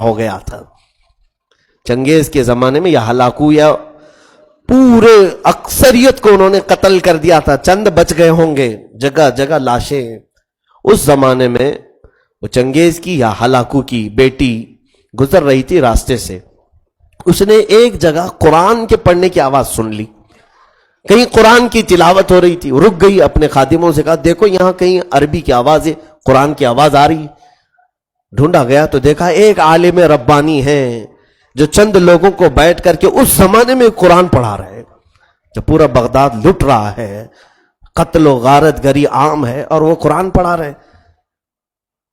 ہو گیا تھا۔ چنگیز کے زمانے میں یہ ہلاکو یا پورے اکثریت کو انہوں نے قتل کر دیا تھا، چند بچ گئے ہوں گے، جگہ جگہ لاشیں۔ اس زمانے میں وہ چنگیز کی یا ہلاکو کی بیٹی گزر رہی تھی راستے سے، اس نے ایک جگہ قرآن کے پڑھنے کی آواز سن لی، کہیں قرآن کی تلاوت ہو رہی تھی، رک گئی، اپنے خادموں سے کہا دیکھو یہاں کہیں عربی کی آواز ہے، قرآن کی آواز آ رہی۔ ڈھونڈا گیا تو دیکھا ایک عالم ربانی ہے جو چند لوگوں کو بیٹھ کر کے اس زمانے میں قرآن پڑھا رہے، جو پورا بغداد لٹ رہا ہے، قتل و غارت گری عام ہے، اور وہ قرآن پڑھا رہے۔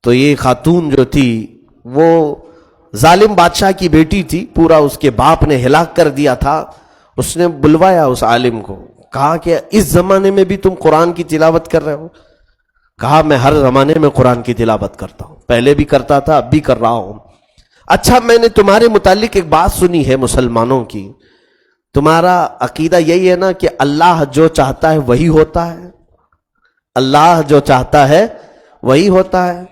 تو یہ خاتون جو تھی وہ ظالم بادشاہ کی بیٹی تھی، پورا اس کے باپ نے ہلاک کر دیا تھا۔ اس نے بلوایا اس عالم کو، کہا کہ اس زمانے میں بھی تم قرآن کی تلاوت کر رہے ہو؟ کہا میں ہر زمانے میں قرآن کی تلاوت کرتا ہوں، پہلے بھی کرتا تھا، اب بھی کر رہا ہوں۔ اچھا میں نے تمہارے متعلق ایک بات سنی ہے مسلمانوں کی، تمہارا عقیدہ یہی ہے نا کہ اللہ جو چاہتا ہے وہی ہوتا ہے؟ اللہ جو چاہتا ہے وہی ہوتا ہے؟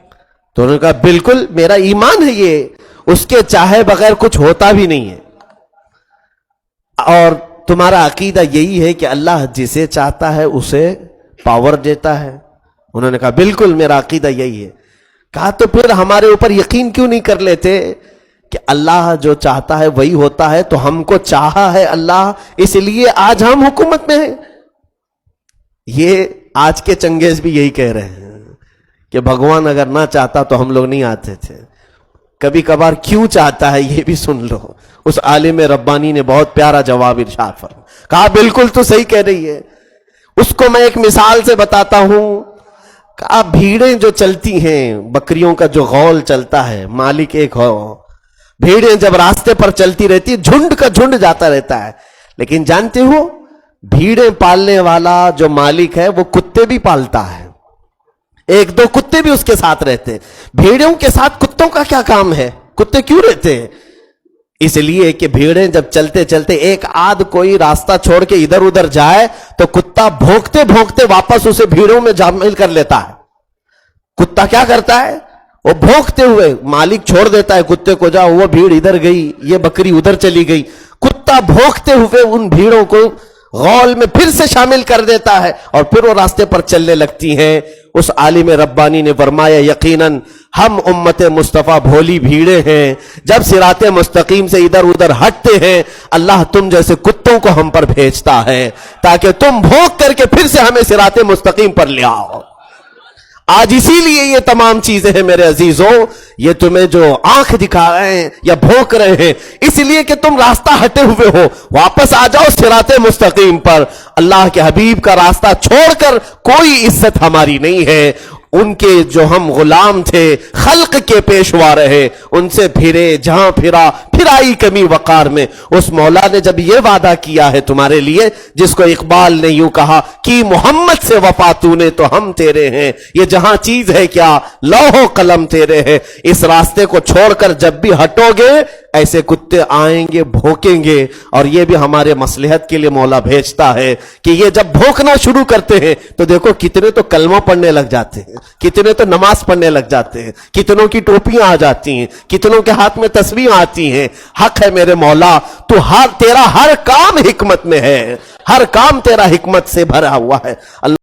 تو انہوں نے کہا بالکل میرا ایمان ہے، یہ اس کے چاہے بغیر کچھ ہوتا بھی نہیں ہے۔ اور تمہارا عقیدہ یہی ہے کہ اللہ جسے چاہتا ہے اسے پاور دیتا ہے؟ انہوں نے کہا بالکل میرا عقیدہ یہی ہے۔ کہا تو پھر ہمارے اوپر یقین کیوں نہیں کر لیتے کہ اللہ جو چاہتا ہے وہی ہوتا ہے؟ تو ہم کو چاہا ہے اللہ، اس لیے آج ہم حکومت میں ہیں۔ یہ آج کے چنگیز بھی یہی کہہ رہے ہیں کہ بھگوان اگر نہ چاہتا تو ہم لوگ نہیں آتے تھے۔ کبھی کبھار کیوں چاہتا ہے یہ بھی سن لو۔ اس عالم ربانی نے بہت پیارا جواب ارشاد فرمایا، کہا بالکل تو صحیح کہہ رہی ہے۔ اس کو میں ایک مثال سے بتاتا ہوں، کہا بھیڑیں جو چلتی ہیں، بکریوں کا جو غول چلتا ہے، مالک ایک ہو، بھیڑیں جب راستے پر چلتی رہتی، جھنڈ کا جھنڈ جاتا رہتا ہے، لیکن جانتے ہو بھیڑیں پالنے والا جو مالک ہے وہ کتے بھی پالتا ہے، ایک دو کتے بھی اس کے ساتھ رہتے ہیں۔ بھیڑوں کے ساتھ کتوں کا کیا کام ہے؟ کتے کیوں رہتے ہیں؟ اس لیے کہ بھیڑیں جب چلتے چلتے ایک آدھ کوئی راستہ چھوڑ کے ادھر ادھر جائے تو کتا بھونکتے بھونکتے واپس اسے بھیڑوں میں شامل کر لیتا ہے۔ کتا کیا کرتا ہے؟ وہ بھونکتے ہوئے مالک چھوڑ دیتا ہے کتے کو، جاؤ وہ بھیڑ ادھر گئی، یہ بکری ادھر چلی گئی، کتا بھونکتے ہوئے ان بھیڑوں کو غول میں پھر سے شامل کر دیتا ہے اور پھر وہ راستے پر چلنے لگتی ہیں۔ اس عالم ربانی نے فرمایا یقیناً ہم امت مصطفیٰ بھولی بھیڑیں ہیں، جب صراط مستقیم سے ادھر ادھر ہٹتے ہیں اللہ تم جیسے کتوں کو ہم پر بھیجتا ہے تاکہ تم بھونک کر کے پھر سے ہمیں صراط مستقیم پر لے آؤ۔ آج اسی لیے یہ تمام چیزیں ہیں میرے عزیزوں، یہ تمہیں جو آنکھ دکھا رہے ہیں یا بھونک رہے ہیں اس لیے کہ تم راستہ ہٹے ہوئے ہو، واپس آ جاؤ صراط مستقیم پر۔ اللہ کے حبیب کا راستہ چھوڑ کر کوئی عزت ہماری نہیں ہے۔ ان کے جو ہم غلام تھے، خلق کے پیشوا رہے، ان سے پھرے، جہاں پھرا پھرائی کمی وقار میں۔ اس مولا نے جب یہ وعدہ کیا ہے تمہارے لیے، جس کو اقبال نے یوں کہا کہ محمد سے وفا تو نے تو ہم تیرے ہیں، یہ جہاں چیز ہے کیا لوح و قلم تیرے ہیں۔ اس راستے کو چھوڑ کر جب بھی ہٹو گے ایسے کتے آئیں گے، بھونکیں گے، اور یہ بھی ہمارے مصلحت کے لیے مولا بھیجتا ہے کہ یہ جب بھونکنا شروع کرتے ہیں تو دیکھو کتنے تو کلمہ پڑھنے لگ جاتے ہیں، کتنے تو نماز پڑھنے لگ جاتے ہیں، کتنوں کی ٹوپیاں آ جاتی ہیں، کتنوں کے ہاتھ میں تسبیح آتی ہیں۔ حق ہے میرے مولا، تو تیرا ہر کام حکمت میں ہے، ہر کام تیرا حکمت سے بھرا ہوا ہے۔ اللہ